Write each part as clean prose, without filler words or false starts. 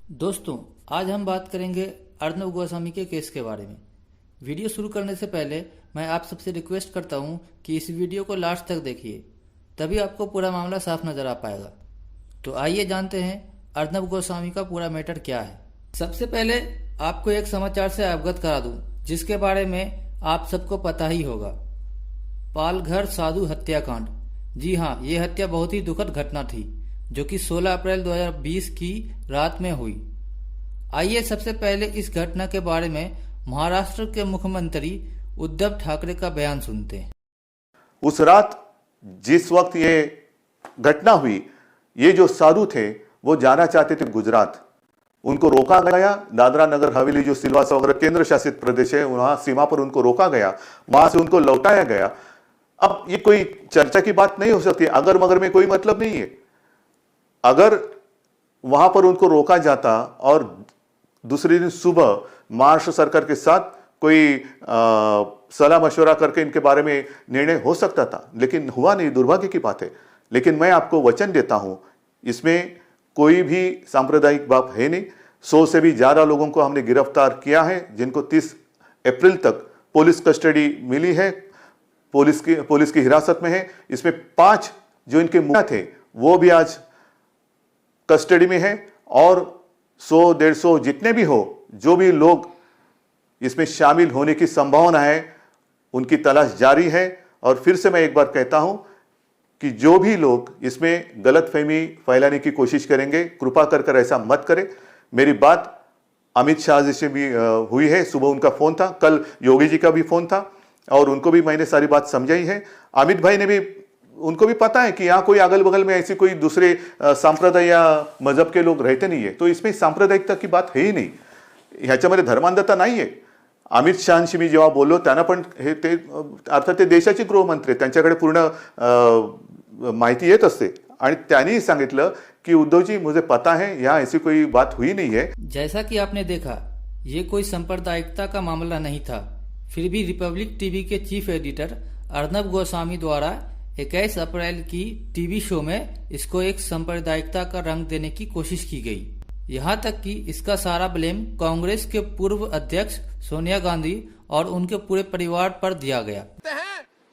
दोस्तों, आज हम बात करेंगे अर्नब गोस्वामी के केस के बारे में। वीडियो शुरू करने से पहले मैं आप सबसे रिक्वेस्ट करता हूं कि इस वीडियो को लास्ट तक देखिए, तभी आपको पूरा मामला साफ नजर आ पाएगा। तो आइए जानते हैं अर्नब गोस्वामी का पूरा मैटर क्या है। सबसे पहले आपको एक समाचार से अवगत करा दूं, जिसके बारे में आप सबको पता ही होगा। पालघर साधु हत्याकांड। जी हाँ, ये हत्या बहुत ही दुखद घटना थी, जो कि 16 अप्रैल 2020 की रात में हुई। आइए सबसे पहले इस घटना के बारे में महाराष्ट्र के मुख्यमंत्री उद्धव ठाकरे का बयान सुनते हैं। उस रात जिस वक्त ये घटना हुई, ये जो साधु थे वो जाना चाहते थे गुजरात। उनको रोका गया। दादरा नगर हवेली जो सिलवासा वगैरह केंद्र शासित प्रदेश है, वहां सीमा पर उनको रोका गया, वहां से उनको लौटाया गया। अब ये कोई चर्चा की बात नहीं हो सकती, अगर मगर में कोई मतलब नहीं है। अगर वहां पर उनको रोका जाता और दूसरे दिन सुबह महाराष्ट्र सरकार के साथ कोई सलाह मशवरा करके इनके बारे में निर्णय हो सकता था, लेकिन हुआ नहीं। दुर्भाग्य की बात है। लेकिन मैं आपको वचन देता हूं, इसमें कोई भी सांप्रदायिक बात है नहीं। 100 से भी ज्यादा लोगों को हमने गिरफ्तार किया है, जिनको 30 अप्रैल तक पुलिस कस्टडी मिली है, पुलिस की हिरासत में है। इसमें 5 जो इनके मुखिया थे वो भी आज कस्टडी में है, और 100-150 जितने भी हो, जो भी लोग इसमें शामिल होने की संभावना है, उनकी तलाश जारी है। और फिर से मैं एक बार कहता हूं कि जो भी लोग इसमें गलतफहमी फैलाने की कोशिश करेंगे, कृपा कर ऐसा मत करें। मेरी बात अमित शाह जी से भी हुई है। सुबह उनका फोन था, कल योगी जी का भी फोन था, और उनको भी मैंने सारी बात समझाई है। अमित भाई ने भी, उनको भी पता है कि यहाँ कोई अगल बगल में ऐसी कोई दूसरे संप्रदाय या मजहब के लोग रहते नहीं है, तो इसमें सांप्रदायिकता की बात है ही नाही, ह्याच्यामध्ये धर्मांधता नाही आहे। अमित शहाशी मी जेव्हा बोललो, त्यांना पण हे ते अर्थात ते देशाचे गृहमंत्री, त्यांच्याकडे पूर्ण माहिती येत असते, आणि त्यांनी सांगितलं कि उद्धव जी, मुझे पता है यहाँ ऐसी कोई बात हुई नहीं है। जैसा कि आपने देखा, ये कोई सांप्रदायिकता का मामला नहीं था। फिर भी रिपब्लिक टीवी के चीफ एडिटर अर्नब गोस्वामी द्वारा 21 अप्रैल की टीवी शो में इसको एक सांप्रदायिकता का रंग देने की कोशिश की गई। यहाँ तक कि इसका सारा ब्लेम कांग्रेस के पूर्व अध्यक्ष सोनिया गांधी और उनके पूरे परिवार पर दिया गया।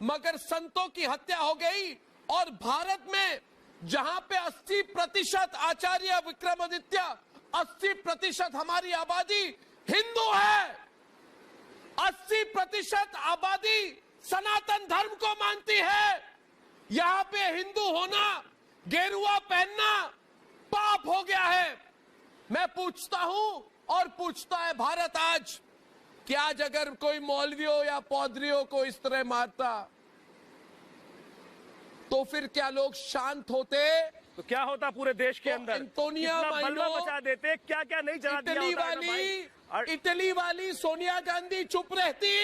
मगर संतों की हत्या हो गई, और भारत में जहां पे 80% आचार्य विक्रमादित्य, 80% हमारी आबादी हिंदू है, 80% आबादी सनातन धर्म को मानती है। यहां पे हिंदू होना, गेरुआ पहनना पाप हो गया है। मैं पूछता हूं, और पूछता है भारत आज, कि आज अगर कोई मौलवियों या पौधरियों को इस तरह मारता, तो फिर क्या लोग शांत होते? तो क्या होता पूरे देश के अंदर? एंटोनिया बलवा मचा देते, क्या क्या नहीं जला दिया। इटली वाली सोनिया गांधी चुप रहती।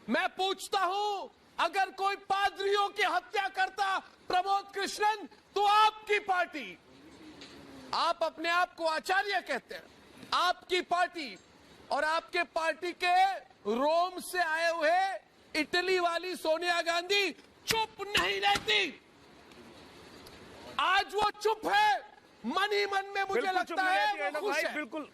मैं पूछता हूं, अगर कोई पादरियों की हत्या करता प्रमोद कृष्णन, तो आपकी पार्टी, आप अपने आप को आचार्य कहते हैं, आपकी पार्टी और आपके पार्टी के रोम से आए हुए इटली वाली सोनिया गांधी चुप नहीं रहती। आज वो चुप है, मन ही मन में मुझे लगता है वो खुश है। बिल्कुल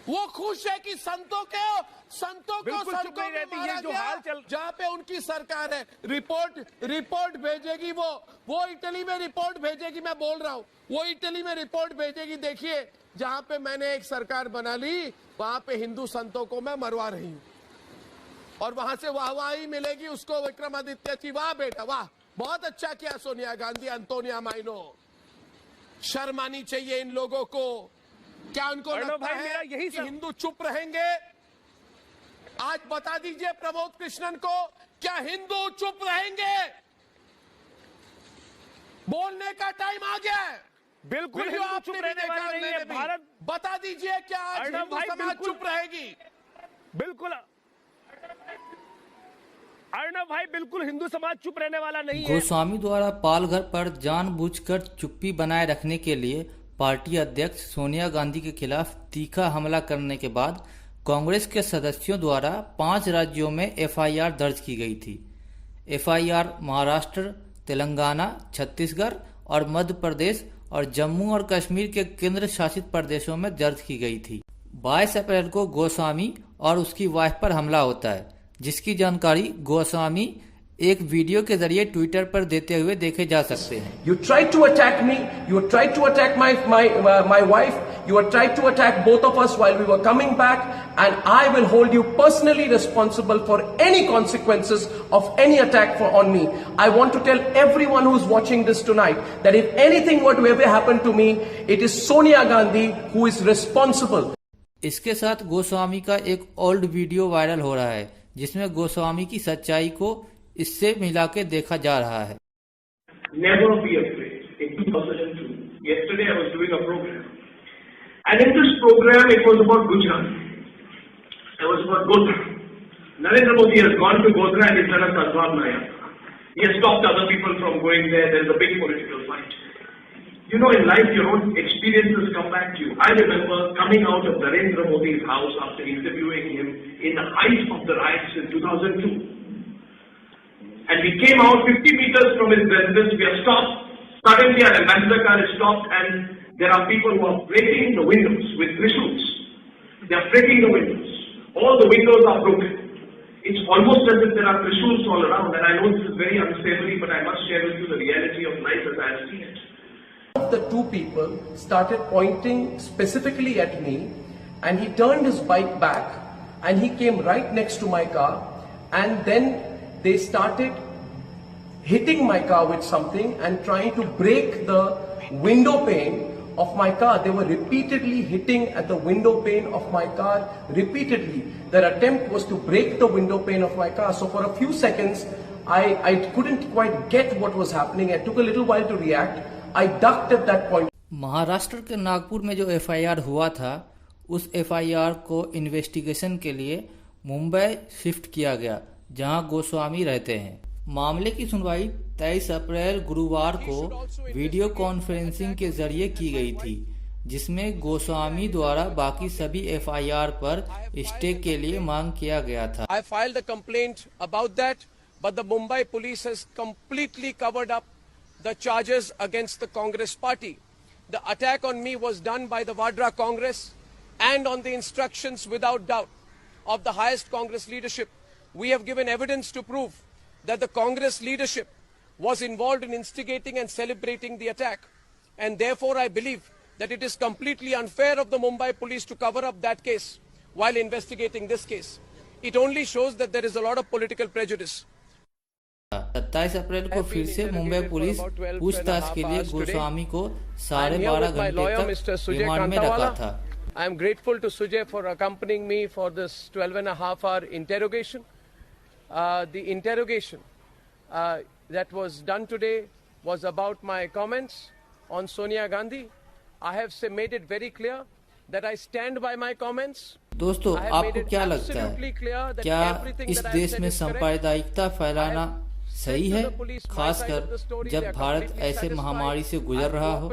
वो खुश है कि संतों को सड़कों में मारा गया, जहां पे उनकी सरकार है। रिपोर्ट भेजेगी वो इटली में रिपोर्ट भेजेगी। मैं बोल रहा हूं, वो इटली में रिपोर्ट भेजेगी। देखिए, जहां पे मैंने एक सरकार बना ली, वहां पे हिंदू संतों को मैं मरवा रही हूं, और वहां से वाहवाही मिलेगी उसको, विक्रमादित्य जी, वाह बेटा वाह, बहुत अच्छा किया सोनिया गांधी, एंटोनिया माइनो। शर्म आनी चाहिए इन लोगों को। क्या उनको लगता है कि हिंदू चुप रहेंगे? आज बता दीजिए प्रमोद कृष्णन को, क्या हिंदू चुप रहेंगे? बोलने का टाइम आ गया है। बिल्कुल हिंदू चुप रहने वाला नहीं है। भारत, बता दीजिए, क्या आज हिंदू समाज चुप रहेगी? बिल्कुल अर्नब भाई, बिल्कुल हिंदू समाज चुप रहने वाला नहीं है। गोस्वामी द्वारा पालघर पर जानबूझकर चुप्पी बनाए रखने के लिए पार्टी अध्यक्ष सोनिया गांधी के खिलाफ तीखा हमला करने के बाद कांग्रेस के सदस्यों द्वारा 5 राज्यों में एफआईआर दर्ज की गई थी। एफआईआर महाराष्ट्र, तेलंगाना, छत्तीसगढ़ और मध्य प्रदेश और जम्मू और कश्मीर के केंद्र शासित प्रदेशों में दर्ज की गई थी। 22 अप्रैल को गोस्वामी और उसकी वाइफ पर हमला होता है, जिसकी जानकारी गोस्वामी एक वीडियो के जरिए ट्विटर पर देते हुए देखे जा सकते हैं। You tried to attack me. You tried to attack my wife. You tried to attack both of us while we were coming back, and I will hold you personally responsible for any consequences of any attack on me. I want to tell everyone who's watching this tonight that if anything were to ever happen to me, it is Sonia Gandhi who is responsible. इसके साथ गोस्वामी का एक old video viral हो रहा है, जिसमें गोस्वामी की सच्चाई को इससे मिला के देखा जा रहा है। Never be afraid. In 2002, yesterday I was doing a program, and in this program it was about Gujarat. It was about Godhra. Narendra Modi has gone to Godhra and he's done a Sadbhavna Yatra. He has stopped other people from going there. There is a big political fight. You know, in life, your own experiences come back to you. I remember coming out of Narendra Modi's house after interviewing him in the height of the riots in 2002. And we came out 50 meters from his residence. We are stopped. Suddenly, our ambassador car is stopped, and there are people who are breaking the windows with trizuls. They are breaking the windows. All the windows are broken. It's almost as if there are trizuls all around. And I know this is very unsavory, but I must share with you the reality of life as I have seen it. The two people started pointing specifically at me, and he turned his bike back and he came right next to my car, and then they started hitting my car with something and trying to break the window pane of my car. They were repeatedly hitting at the window pane of my car, repeatedly. Their attempt was to break the window pane of my car. So for a few seconds, I couldn't quite get what was happening. It took a little while to react. I ducked at that point. Maharashtra के नागपुर में जो FIR हुआ था, उस FIR को investigation के लिए Mumbai shift किया गया, जहां गोस्वामी रहते हैं। मामले की सुनवाई 23 अप्रैल गुरुवार को वीडियो कॉन्फ्रेंसिंग के जरिए की गई थी, जिसमें गोस्वामी द्वारा बाकी सभी एफआईआर पर स्टे के लिए मांग किया गया था। I filed a complaint about that, but the Mumbai police has completely covered up the charges against the Congress party. The attack on me was done by the Vadra Congress and on the instructions, without doubt, of the highest Congress leadership. We have given evidence to prove that the Congress leadership was involved in instigating and celebrating the attack. And therefore, I believe that it is completely unfair of the Mumbai police to cover up that case while investigating this case. It only shows that there is a lot of political prejudice. 27 अप्रैल को फिर से Mumbai police पूछताछ के लिए गोस्वामी को 12.5 घंटे तक remand में रखा था। I am grateful to Sujay for accompanying me for this 12.5-hour interrogation. The interrogation that was done today was about my comments on Sonia Gandhi. I have made it very clear that I stand by my comments. दोस्तों, आपको क्या लगता है, क्या इस देश में सांप्रदायिकता फैलाना सही है, खासकर जब भारत ऐसे महामारी से गुजर रहा हो?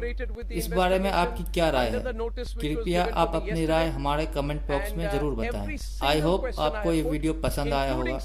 इस बारे में आपकी क्या राय है? कृपया आप अपनी राय हमारे कमेंट बॉक्स में जरूर बताएं। आई होप आपको ये वीडियो पसंद आया होगा।